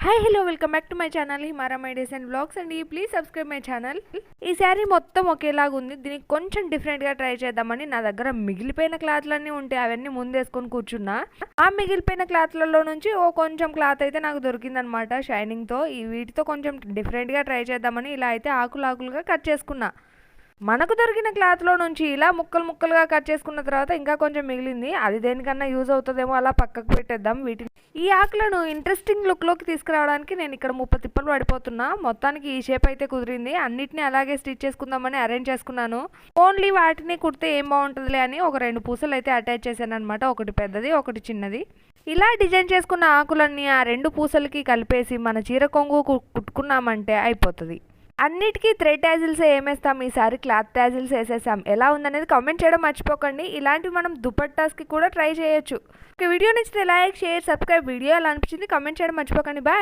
Hi hello welcome back to my channel హిమారా my days and blogs అండి. Please subscribe my channel. ఈ శారీ మొత్తం ఒకేలాగా ఉంది. దీనికి కొంచెం డిఫరెంట్గా ట్రై చేద్దామని నా దగ్గర మిగిలిపోయిన క్లాత్లన్నీ ఉంటే అవన్నీ ముందేసుకొని కూర్చున్నా. ఆ మిగిలిపోయిన క్లాత్లలో నుంచి కొంచెం క్లాత్ అయితే నాకు దొరికిందనమాట షైనింగ్తో. ఈ వీటితో కొంచెం డిఫరెంట్గా ట్రై చేద్దామని ఇలా అయితే ఆకులుగా కట్ చేసుకున్నా. మనకు దొరికిన క్లాత్లో నుంచి ఇలా ముక్కలుగా కట్ చేసుకున్న తర్వాత ఇంకా కొంచెం మిగిలింది. అది దేనికన్నా యూజ్ అవుతుందేమో అలా పక్కకు పెట్టేద్దాం. వీటిని ఈ ఆకులను ఇంట్రెస్టింగ్ లుక్లోకి తీసుకురావడానికి నేను ఇక్కడ 30 తిప్పలు పడిపోతున్నా. మొత్తానికి ఈ షేప్ అయితే కుదిరింది. అన్నిటిని అలాగే స్టిచ్ చేసుకుందామని అరేంజ్ చేసుకున్నాను. ఓన్లీ వాటిని కుడితే ఏం బాగుంటుందిలే అని ఒక 2 పూసలు అయితే అటాచ్ చేశాను అనమాట. ఒకటి పెద్దది, ఒకటి చిన్నది. ఇలా డిజైన్ చేసుకున్న ఆకులన్నీ ఆ 2 పూసలకి కలిపేసి మన చీర కొంగు కుట్టుకున్నామంటే అయిపోతుంది. అన్నిటికీ థ్రెడ్ ట్యాజిల్స్ ఏమేస్తాం, ఈసారి క్లాత్ ట్యాజిల్స్ వేసేసాం. ఎలా ఉందనేది కామెంట్ చేయడం మర్చిపోకండి. ఇలాంటివి మనం దుపట్టాస్కి కూడా ట్రై చేయొచ్చు. వీడియో నచ్చితే లైక్, షేర్, సబ్స్క్రైబ్. వీడియో ఎలా అనిపించింది కామెంట్ చేయడం మర్చిపోకండి. బాయ్.